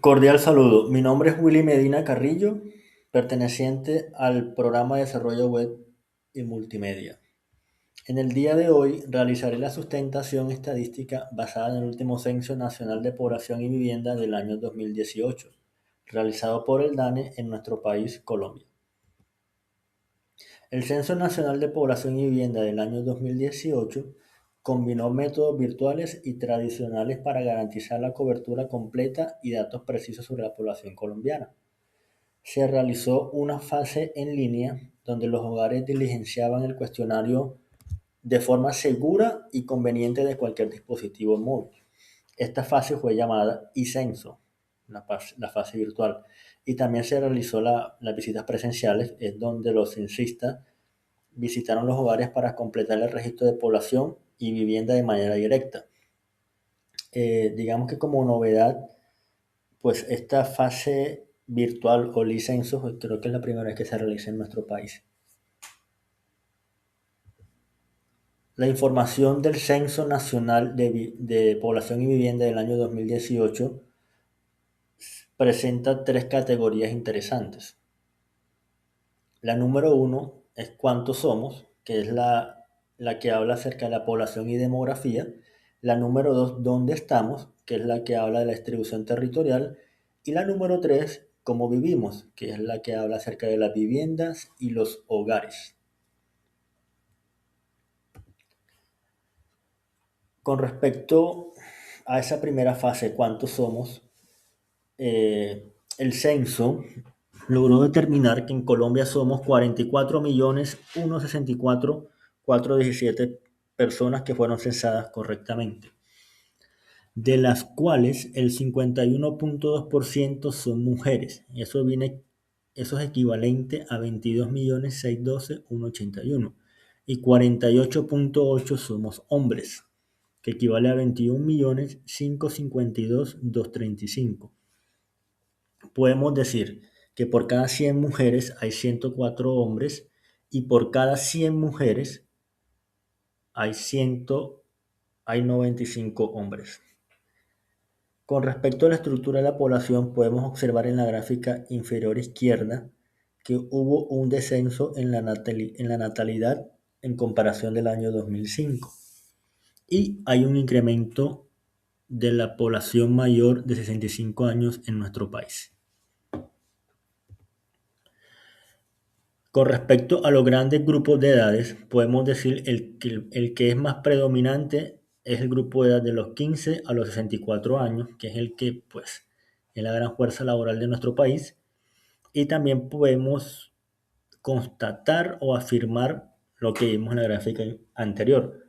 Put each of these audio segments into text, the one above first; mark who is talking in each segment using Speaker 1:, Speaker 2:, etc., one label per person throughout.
Speaker 1: Cordial saludo. Mi nombre es Willy Medina Carrillo, perteneciente al programa de desarrollo web y multimedia. En el día de hoy realizaré la sustentación estadística basada en el último Censo Nacional de Población y Vivienda del año 2018, realizado por el DANE en nuestro país, Colombia. El Censo Nacional de Población y Vivienda del año 2018 combinó métodos virtuales y tradicionales para garantizar la cobertura completa y datos precisos sobre la población colombiana. Se realizó una fase en línea donde los hogares diligenciaban el cuestionario de forma segura y conveniente de cualquier dispositivo móvil. Esta fase fue llamada e-censo, la fase virtual, y también se realizó las visitas presenciales, es donde los censistas visitaron los hogares para completar el registro de población y vivienda de manera directa. Digamos que como novedad, pues esta fase virtual o licensos creo que es la primera vez que se realiza en nuestro país. La información del Censo Nacional de Población y Vivienda del año 2018 presenta tres categorías interesantes. La número uno es cuántos somos, que es la que habla acerca de la población y demografía. La número dos, dónde estamos, que es la que habla de la distribución territorial. Y la número tres, cómo vivimos, que es la que habla acerca de las viviendas y los hogares. Con respecto a esa primera fase, cuántos somos, el censo logró determinar que en Colombia somos 44.164.417 personas que fueron censadas correctamente, de las cuales el 51.2% son mujeres. Eso es equivalente a 22.612.181, y 48.8 somos hombres, que equivale a 21.552.235. Podemos decir que por cada 100 mujeres hay 104 hombres y por cada 100 mujeres hay, 100, hay 95 hombres. Con respecto a la estructura de la población, podemos observar en la gráfica inferior izquierda que hubo un descenso en la natalidad en comparación del año 2005 y hay un incremento de la población mayor de 65 años en nuestro país. Con respecto a los grandes grupos de edades, podemos decir el que es más predominante es el grupo de edad de los 15 a los 64 años, que es el que pues es la gran fuerza laboral de nuestro país. Y también podemos constatar o afirmar lo que vimos en la gráfica anterior,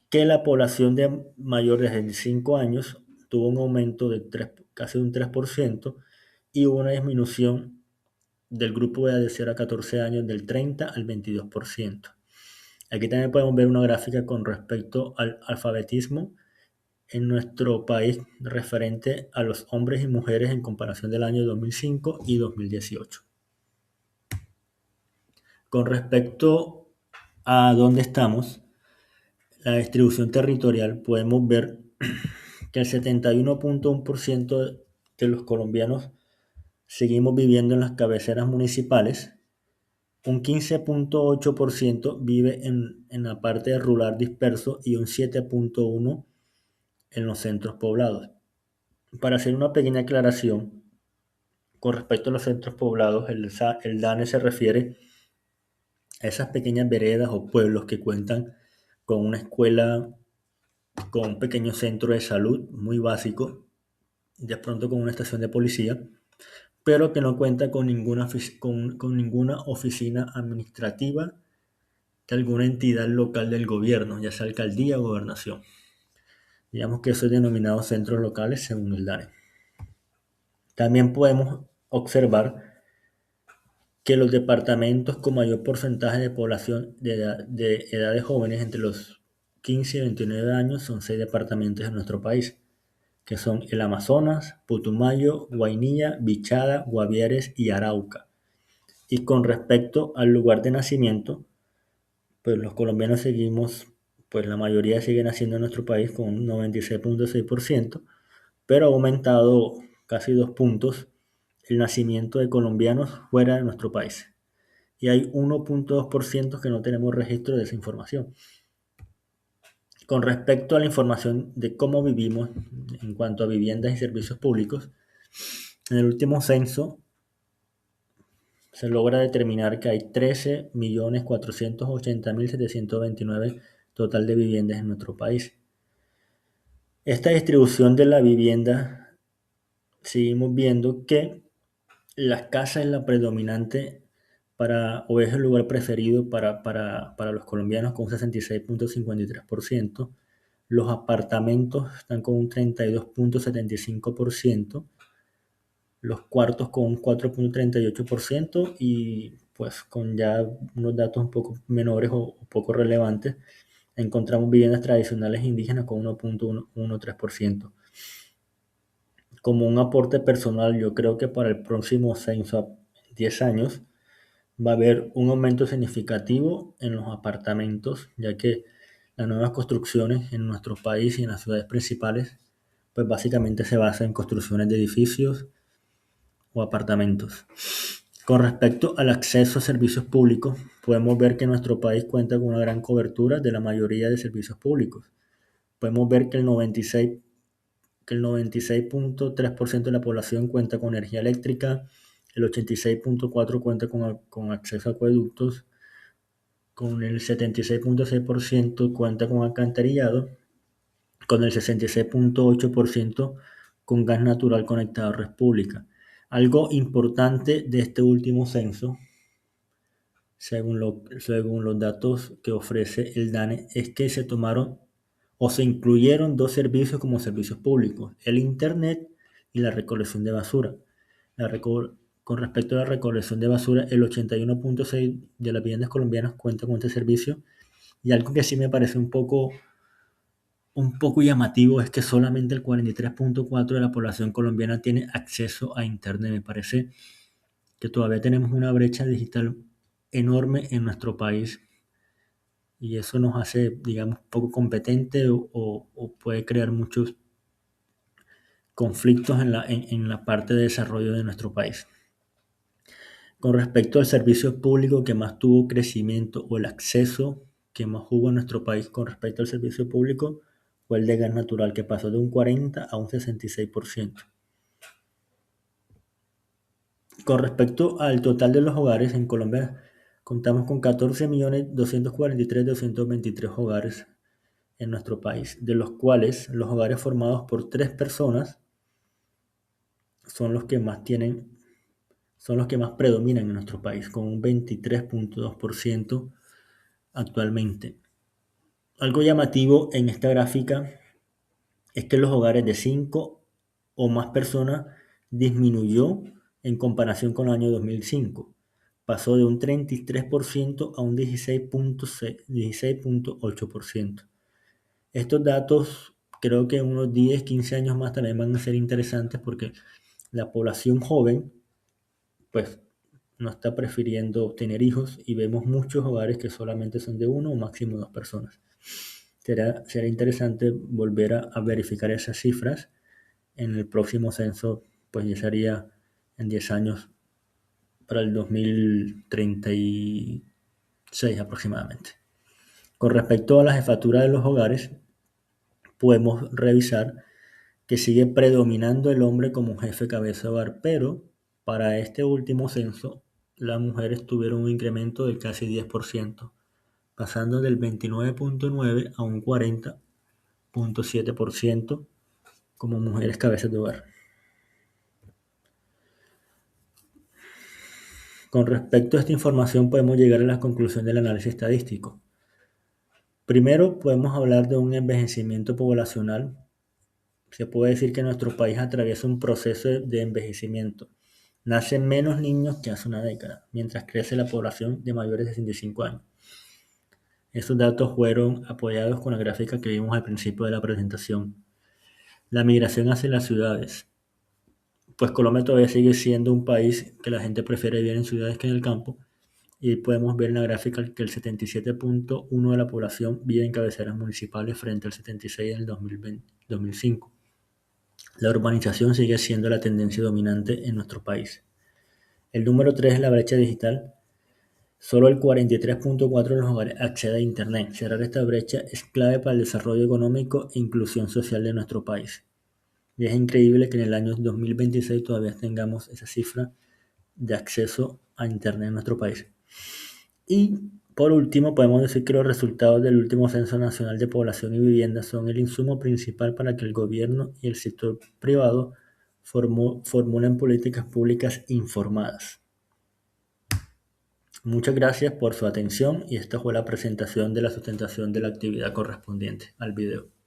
Speaker 1: que la población de mayor de 65 años tuvo un aumento de casi un 3% y una disminución del grupo de edad de 0 a 14 años del 30 al 22%. Aquí también podemos ver una gráfica con respecto al alfabetismo en nuestro país referente a los hombres y mujeres en comparación del año 2005 y 2018. Con respecto a dónde estamos, la distribución territorial, podemos ver que el 71.1% de los colombianos seguimos viviendo en las cabeceras municipales. Un 15.8% vive en la parte rural disperso y un 7.1% en los centros poblados. Para hacer una pequeña aclaración, con respecto a los centros poblados, el DANE se refiere a esas pequeñas veredas o pueblos que cuentan con una escuela, con un pequeño centro de salud muy básico, de pronto con una estación de policía, pero que no cuenta con ninguna oficina administrativa de alguna entidad local del gobierno, ya sea alcaldía o gobernación. Digamos que eso es denominado centros locales según el DANE. También podemos observar que los departamentos con mayor porcentaje de población de edades jóvenes entre los 15 y 29 años son 6 departamentos en nuestro país, que son el Amazonas, Putumayo, Guainía, Bichada, Guaviares y Arauca. Y con respecto al lugar de nacimiento, pues los colombianos seguimos, pues la mayoría sigue naciendo en nuestro país con un 96.6%, pero ha aumentado casi 2 puntos, el nacimiento de colombianos fuera de nuestro país. Y hay 1,2% que no tenemos registro de esa información. Con respecto a la información de cómo vivimos en cuanto a viviendas y servicios públicos, en el último censo se logra determinar que hay 13.480.729 total de viviendas en nuestro país. Esta distribución de la vivienda, seguimos viendo que las casas es la predominante o es el lugar preferido para los colombianos con un 66,53%. Los apartamentos están con un 32,75%. Los cuartos con un 4,38% y pues con ya unos datos un poco menores o poco relevantes, encontramos viviendas tradicionales indígenas con 1,13%. Como un aporte personal, yo creo que para el próximo censo, a 10 años, va a haber un aumento significativo en los apartamentos, ya que las nuevas construcciones en nuestro país y en las ciudades principales, pues básicamente se basan en construcciones de edificios o apartamentos. Con respecto al acceso a servicios públicos, podemos ver que nuestro país cuenta con una gran cobertura de la mayoría de servicios públicos. Podemos ver que el 96,3% de la población cuenta con energía eléctrica, el 86,4% cuenta con acceso a acueductos, con el 76,6% cuenta con alcantarillado, con el 66,8% con gas natural conectado a red pública. Algo importante de este último censo, según los datos que ofrece el DANE, es que se tomaron o se incluyeron dos servicios como servicios públicos: el Internet y la recolección de basura. Con respecto a la recolección de basura, el 81,6% de las viviendas colombianas cuentan con este servicio, y algo que sí me parece un poco llamativo es que solamente el 43,4% de la población colombiana tiene acceso a Internet. Me parece que todavía tenemos una brecha digital enorme en nuestro país y eso nos hace, digamos, poco competente o puede crear muchos conflictos en la parte de desarrollo de nuestro país. Con respecto al servicio público que más tuvo crecimiento o el acceso que más hubo en nuestro país con respecto al servicio público fue el de gas natural, que pasó de un 40 a un 66%. Con respecto al total de los hogares, en Colombia contamos con 14.243.223 hogares en nuestro país, de los cuales los hogares formados por 3 personas son los que más predominan en nuestro país, con un 23,2% actualmente. Algo llamativo en esta gráfica es que los hogares de 5 o más personas disminuyó en comparación con el año 2005. Pasó de un 33% a un 16,8%. Estos datos creo que en unos 10, 15 años más también van a ser interesantes porque la población joven pues no está prefiriendo tener hijos y vemos muchos hogares que solamente son de uno o máximo 2 personas. Será interesante volver a verificar esas cifras en el próximo censo, pues ya sería en 10 años, para el 2036 aproximadamente. Con respecto a la jefatura de los hogares, podemos revisar que sigue predominando el hombre como jefe cabeza de hogar, pero para este último censo las mujeres tuvieron un incremento de casi 10%, pasando del 29,9% a un 40,7% como mujeres cabezas de hogar. Con respecto a esta información podemos llegar a la conclusión del análisis estadístico. Primero, podemos hablar de un envejecimiento poblacional. Se puede decir que nuestro país atraviesa un proceso de envejecimiento. Nacen menos niños que hace una década, mientras crece la población de mayores de 65 años. Estos datos fueron apoyados con la gráfica que vimos al principio de la presentación. La migración hacia las ciudades. Pues Colombia todavía sigue siendo un país que la gente prefiere vivir en ciudades que en el campo, y podemos ver en la gráfica que el 77,1% de la población vive en cabeceras municipales frente al 76% en el 2005. La urbanización sigue siendo la tendencia dominante en nuestro país. El número 3 es la brecha digital. Solo el 43.4% de los hogares accede a Internet. Cerrar esta brecha es clave para el desarrollo económico e inclusión social de nuestro país. Y es increíble que en el año 2026 todavía tengamos esa cifra de acceso a Internet en nuestro país. Y por último, podemos decir que los resultados del último Censo Nacional de Población y Vivienda son el insumo principal para que el gobierno y el sector privado formulen políticas públicas informadas. Muchas gracias por su atención y esta fue la presentación de la sustentación de la actividad correspondiente al video.